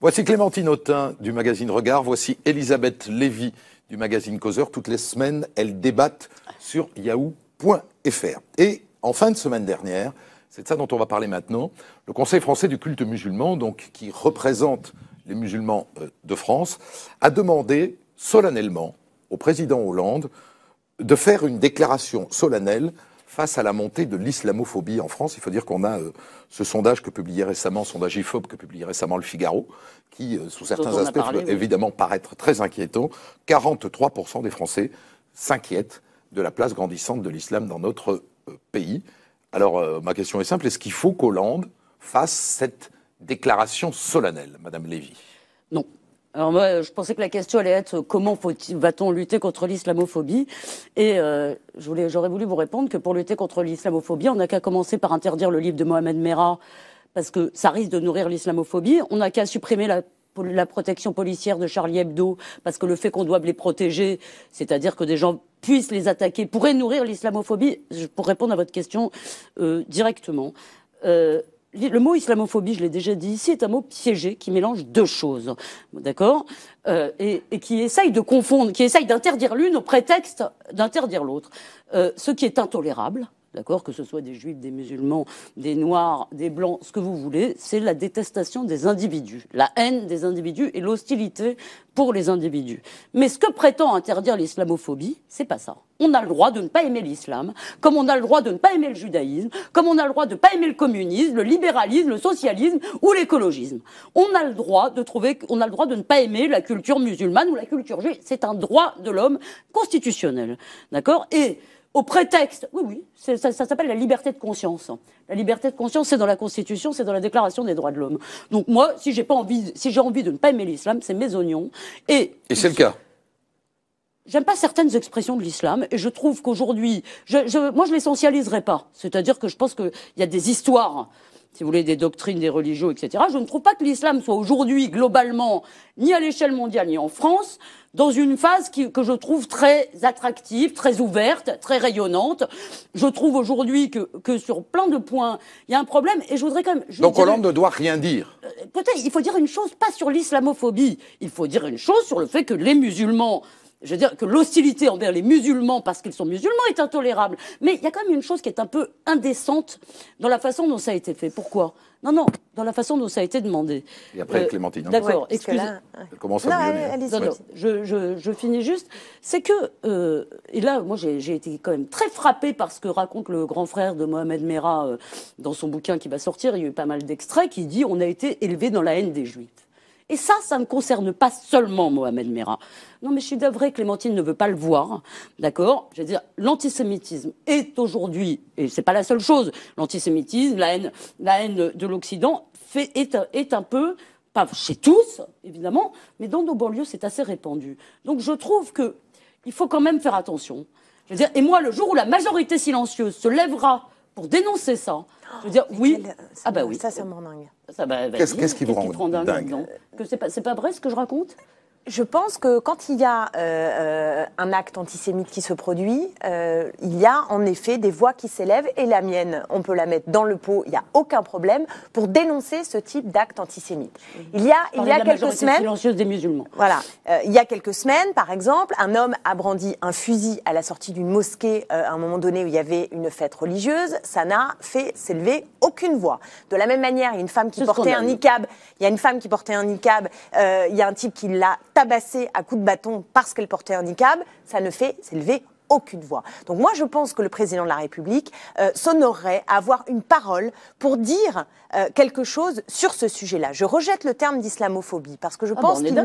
Voici Clémentine Autain du magazine Regard, voici Elisabeth Lévy du magazine Causeur. Toutes les semaines, elles débattent sur yahoo.fr. Et en fin de semaine dernière, c'est de ça dont on va parler maintenant, le Conseil français du culte musulman, donc, qui représente les musulmans de France, a demandé solennellement au président Hollande de faire une déclaration solennelle face à la montée de l'islamophobie en France. Il faut dire qu'on a ce sondage que publiait récemment, sondage IFOP que publiait récemment Le Figaro, qui, sous certains aspects, peut évidemment paraître très inquiétant. 43% des Français s'inquiètent de la place grandissante de l'islam dans notre pays. Alors, ma question est simple, est-ce qu'il faut qu'Hollande fasse cette déclaration solennelle, Madame Lévy? Non. Alors moi, je pensais que la question allait être comment va-t-on lutter contre l'islamophobie, et j'aurais voulu vous répondre que pour lutter contre l'islamophobie, on n'a qu'à commencer par interdire le livre de Mohamed Merah, parce que ça risque de nourrir l'islamophobie. On n'a qu'à supprimer la protection policière de Charlie Hebdo, parce que le fait qu'on doive les protéger, c'est-à-dire que des gens puissent les attaquer, pourrait nourrir l'islamophobie. Pour répondre à votre question directement, le mot islamophobie, je l'ai déjà dit ici, est un mot piégé qui mélange deux choses, d'accord, et qui essaye de confondre, qui essaye d'interdire l'une au prétexte d'interdire l'autre. Ce qui est intolérable, d'accord, que ce soit des juifs, des musulmans, des noirs, des blancs, ce que vous voulez, c'est la détestation des individus, la haine des individus et l'hostilité pour les individus. Mais ce que prétend interdire l'islamophobie, c'est pas ça. On a le droit de ne pas aimer l'islam, comme on a le droit de ne pas aimer le judaïsme, comme on a le droit de ne pas aimer le communisme, le libéralisme, le socialisme ou l'écologisme. On a le droit de ne pas aimer la culture musulmane ou la culture juive. C'est un droit de l'homme constitutionnel, d'accord ? Et au prétexte, oui, ça s'appelle la liberté de conscience. La liberté de conscience, c'est dans la Constitution, c'est dans la Déclaration des droits de l'homme. Donc moi, si j'ai envie de ne pas aimer l'islam, c'est mes oignons. Et c'est le cas. J'aime pas certaines expressions de l'islam, et je trouve qu'aujourd'hui, moi je l'essentialiserai pas. C'est-à-dire que je pense qu'il y a des histoires, si vous voulez, des doctrines, des religions, etc. Je ne trouve pas que l'islam soit aujourd'hui, globalement, ni à l'échelle mondiale, ni en France, dans une phase que je trouve très attractive, très ouverte, très rayonnante. Je trouve aujourd'hui que sur plein de points, il y a un problème, et je voudrais quand même... Donc Hollande ne doit rien dire. Peut-être, il faut dire une chose, pas sur l'islamophobie, il faut dire une chose sur le fait que les musulmans... Je veux dire que l'hostilité envers les musulmans, parce qu'ils sont musulmans, est intolérable. Mais il y a quand même une chose qui est un peu indécente dans la façon dont ça a été fait. Pourquoi ? Non, dans la façon dont ça a été demandé. Et après, Clémentine. D'accord, excusez. Elle commence à non, je finis juste. C'est que, et là, moi, j'ai été quand même très frappée par ce que raconte le grand frère de Mohamed Merah dans son bouquin qui va sortir. Il y a eu pas mal d'extraits qui dit « On a été élevé dans la haine des Juifs ». Et ça ne concerne pas seulement Mohamed Merah. Non, mais je suis d'avril, Clémentine ne veut pas le voir, d'accord ? Je veux dire, l'antisémitisme est aujourd'hui, et c'est pas la seule chose, l'antisémitisme, la haine de l'Occident est un peu, pas chez tous, évidemment, mais dans nos banlieues, c'est assez répandu. Donc je trouve qu'il faut quand même faire attention. Je veux dire, et moi, le jour où la majorité silencieuse se lèvera pour dénoncer ça, je veux dire, oui. Oui. Ça m'en dingue. Qu'est-ce qui vous rend dingue ? Que c'est pas vrai ce que je raconte ? Je pense que quand il y a un acte antisémite qui se produit, il y a en effet des voix qui s'élèvent, et la mienne, on peut la mettre dans le pot, il n'y a aucun problème, pour dénoncer ce type d'acte antisémite. Il y a quelques semaines... silencieuse des musulmans. Voilà. Il y a quelques semaines, par exemple, un homme a brandi un fusil à la sortie d'une mosquée à un moment donné où il y avait une fête religieuse. Ça n'a fait s'élever aucune voix. De la même manière, il y a une femme qui portait un niqab. Il y a un type qui l'a tabassée à coups de bâton parce qu'elle portait un niqab, ça ne fait s'élever aucune voix. Donc moi, je pense que le président de la République s'honorerait à avoir une parole pour dire quelque chose sur ce sujet-là. Je rejette le terme d'islamophobie parce que je pense qu'il ne...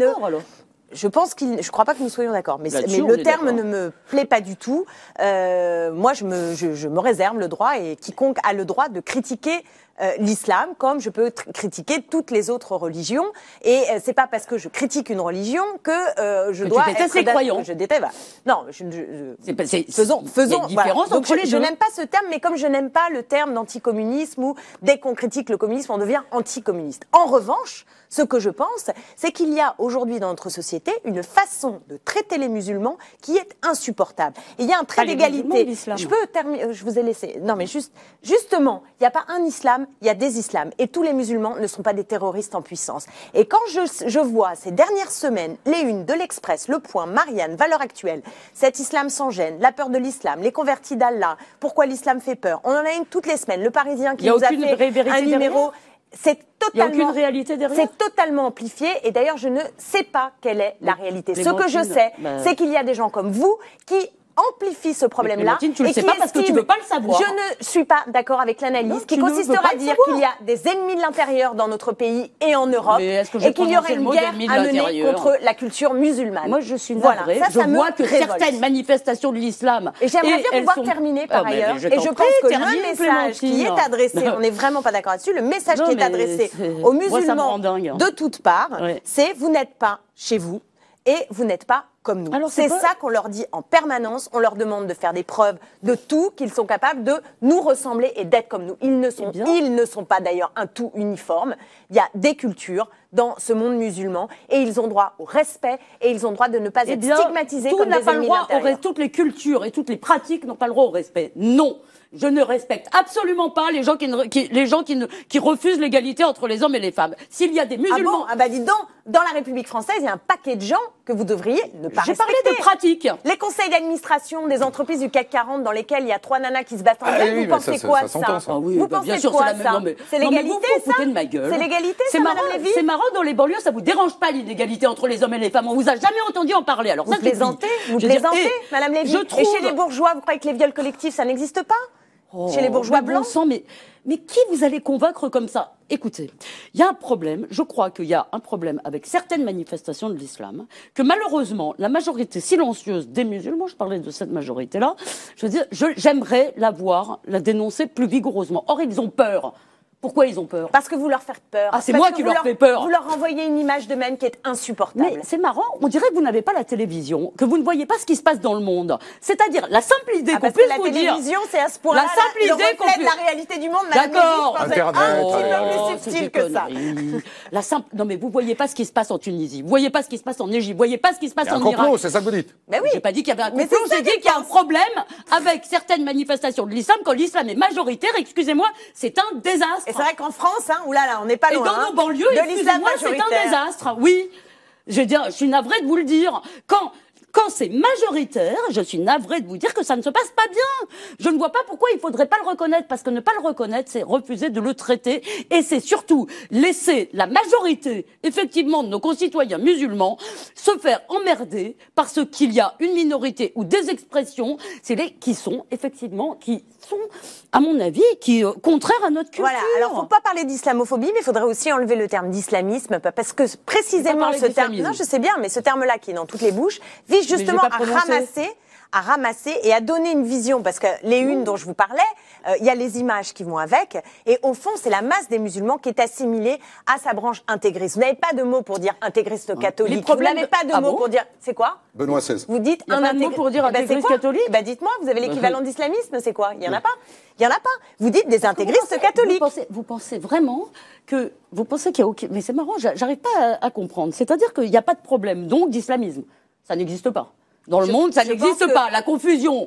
Je crois pas que nous soyons d'accord, mais le terme ne me plaît pas du tout. Moi, je me réserve le droit, et quiconque a le droit de critiquer l'islam, comme je peux critiquer toutes les autres religions. Et c'est pas parce que je critique une religion que je dois être les croyants. Je déteste. Non, faisons. Voilà. Donc je n'aime pas ce terme, mais comme je n'aime pas le terme d'anticommunisme, où dès qu'on critique le communisme, on devient anticommuniste. En revanche, ce que je pense, c'est qu'il y a aujourd'hui dans notre société une façon de traiter les musulmans qui est insupportable. Et il y a un trait d'égalité. Je peux terminer, je vous ai laissé. Non, mais justement, il n'y a pas un islam islams, il y a des islams. Et tous les musulmans ne sont pas des terroristes en puissance. Et quand je vois ces dernières semaines, les unes de l'Express, Le Point, Marianne, Valeurs Actuelles, cet islam sans gêne, la peur de l'islam, les convertis d'Allah, pourquoi l'islam fait peur. On en a une toutes les semaines. Le Parisien qui nous a fait un numéro... C'est totalement, il n'y a aucune réalité derrière. C'est totalement amplifié. Et d'ailleurs, je ne sais pas quelle est la réalité. Ce que je sais, c'est qu'il y a des gens comme vous qui amplifie ce problème-là. Tu ne le sais pas parce que tu ne veux pas le savoir. Je ne suis pas d'accord avec l'analyse qui consistera à dire qu'il y a des ennemis de l'intérieur dans notre pays et en Europe et qu'il y aurait une guerre à mener contre la culture musulmane. Moi, je suis navrée. Je vois que certaines manifestations de l'islam... Et j'aimerais bien pouvoir terminer par ailleurs. Et je pense que le message qui est adressé, on n'est vraiment pas d'accord là-dessus, le message qui est adressé aux musulmans de toutes parts, c'est vous n'êtes pas chez vous et vous n'êtes pas comme nous. C'est ça qu'on leur dit en permanence. On leur demande de faire des preuves de tout, qu'ils sont capables de nous ressembler et d'être comme nous. Ils ne sont pas d'ailleurs un tout uniforme. Il y a des cultures dans ce monde musulman et ils ont droit au respect et ils ont droit de ne pas être stigmatisés comme des ennemis de l'intérieur. Toutes les cultures et toutes les pratiques n'ont pas le droit au respect. Non. Je ne respecte absolument pas les gens qui refusent l'égalité entre les hommes et les femmes. S'il y a des musulmans... Ah bah dis donc, dans la République française, il y a un paquet de gens que vous devriez ne pas respecter. J'ai parlé de pratiques. Les conseils d'administration des entreprises du CAC 40 dans lesquels il y a 3 nanas qui se battent en gueule, vous pensez quoi de ça? Vous pensez quoi de ça? C'est l'égalité, ça? C'est l'égalité, ça, Madame Lévy? C'est marrant, dans les banlieues, ça vous dérange pas l'inégalité entre les hommes et les femmes. On vous a jamais entendu en parler. Alors, vous plaisantez, Madame Lévy? Et chez les bourgeois, vous croyez que les viols collectifs, ça n'existe pas? Chez les bourgeois blancs. Mais qui vous allez convaincre comme ça? Écoutez, il y a un problème, je crois qu'il y a un problème avec certaines manifestations de l'islam, que malheureusement, la majorité silencieuse des musulmans, je parlais de cette majorité-là, je veux dire, j'aimerais la dénoncer plus vigoureusement. Or, ils ont peur. Pourquoi ils ont peur? Parce que vous leur faites peur. Ah, c'est moi qui leur fais peur. Vous leur envoyez une image d'eux-mêmes qui est insupportable. Mais c'est marrant, on dirait que vous n'avez pas la télévision, que vous ne voyez pas ce qui se passe dans le monde. C'est-à-dire, la simple idée qu'on puisse vous dire... La télévision, c'est à ce point-là la simple idée qu'on la réalité du monde, Madame Lévy, un petit peu plus subtil que ça. Non mais vous voyez pas ce qui se passe en Tunisie, vous voyez pas ce qui se passe en Égypte, vous voyez pas ce qui se passe en Irak. Il y a un complot, c'est ça que vous dites? Mais oui. J'ai pas dit qu'il y avait un complot, j'ai dit qu'il y a un problème avec certaines manifestations de l'islam. Quand l'islam est majoritaire, excusez-moi, c'est un désastre. Et c'est vrai qu'en France, oulala, on n'est pas loin. Et dans nos banlieues, excusez-moi, c'est un désastre. Oui. Je veux dire, je suis navrée de vous le dire. Quand c'est majoritaire, je suis navrée de vous dire que ça ne se passe pas bien. Je ne vois pas pourquoi il faudrait pas le reconnaître, parce que ne pas le reconnaître, c'est refuser de le traiter, et c'est surtout laisser la majorité, effectivement, de nos concitoyens musulmans se faire emmerder parce qu'il y a une minorité ou des expressions, qui sont, à mon avis, contraires à notre culture. Voilà, alors faut pas parler d'islamophobie, mais il faudrait aussi enlever le terme d'islamisme, parce que précisément ce terme, non, je sais bien, mais ce terme-là qui est dans toutes les bouches, vise justement à ramasser et à donner une vision, parce que les unes dont je vous parlais, il y a les images qui vont avec, et au fond, c'est la masse des musulmans qui est assimilée à sa branche intégriste. Vous n'avez pas de mots pour dire intégriste catholique. Vous n'avez pas de mots pour dire... C'est quoi? Benoît XVI. Vous dites un mot pour dire intégriste catholique? Dites-moi, vous avez l'équivalent d'islamisme, c'est quoi? Il n'y en a pas. Il n'y en a pas. Vous dites des intégristes catholiques. Vous pensez vraiment que... Vous pensez qu'il y a aucun... Mais c'est marrant, j'arrive pas à comprendre. C'est-à-dire qu'il n'y a pas de problème, donc, d'islamisme. Ça n'existe pas. Dans le monde, ça n'existe pas. La confusion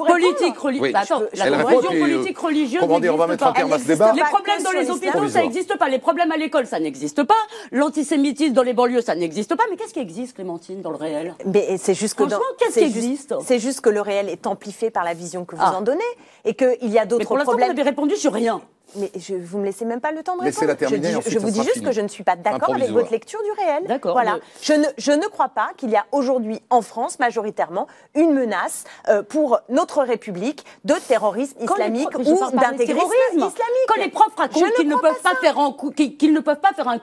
politique-religieuse. La confusion politique-religieuse n'existe pas. On va mettre un terme à ce débat. Les problèmes dans les hôpitaux, ça n'existe pas. Les problèmes à l'école, ça n'existe pas. L'antisémitisme dans les banlieues, ça n'existe pas. Mais qu'est-ce qui existe, Clémentine, dans le réel? Mais c'est juste que qu'est-ce qui existe? C'est juste que le réel est amplifié par la vision que vous en donnez et qu'il y a d'autres problèmes. Mais pour l'instant, vous n'avez répondu sur rien. Mais vous me laissez même pas le temps de répondre. Laissez-la terminer. Je vous dis juste que je ne suis pas d'accord avec votre lecture du réel. D'accord. Voilà. Je ne crois pas qu'il y a aujourd'hui en France majoritairement une menace pour notre République de terrorisme islamique ou d'intégrisme islamique. Quand les profs racontent qu'ils ne peuvent pas faire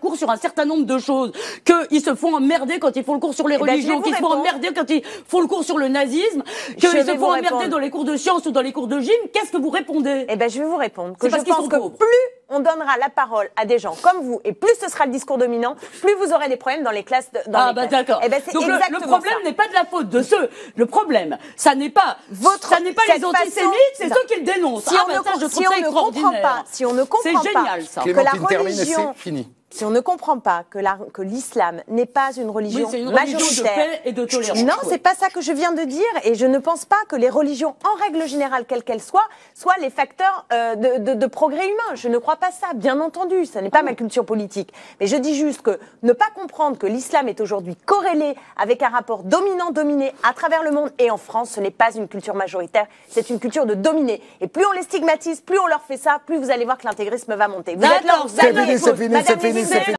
cours sur un certain nombre de choses, qu'ils se font emmerder quand ils font le cours sur les religions, qu'ils se font emmerder quand ils font le cours sur le nazisme, qu'ils se font emmerder dans les cours de sciences ou dans les cours de gym, qu'est-ce que vous répondez? Eh ben, je vais vous répondre que je pense que plus on donnera la parole à des gens comme vous, et plus ce sera le discours dominant, plus vous aurez des problèmes dans les classes. D'accord. Eh ben, c'est donc exactement le problème n'est pas de la faute de ceux. Le problème, ça n'est pas les antisémites, c'est ceux qui le dénoncent. Si on ne comprend pas c'est génial, ça. que la religion, Si on ne comprend pas que l'islam n'est pas une religion c'est une religion majoritaire, de paix et de tolérance. Non, c'est pas ça que je viens de dire, et je ne pense pas que les religions, en règle générale, quelles qu'elles soient les facteurs de progrès humain. Je ne crois pas ça, bien entendu. Ça n'est pas ma culture politique. Mais je dis juste que ne pas comprendre que l'islam est aujourd'hui corrélé avec un rapport dominant-dominé à travers le monde et en France, ce n'est pas une culture majoritaire, c'est une culture de dominé. Et plus on les stigmatise, plus on leur fait ça, plus vous allez voir que l'intégrisme va monter. Vous êtes là, vous C'est fini, c'est fini, c'est fini, c'est fini.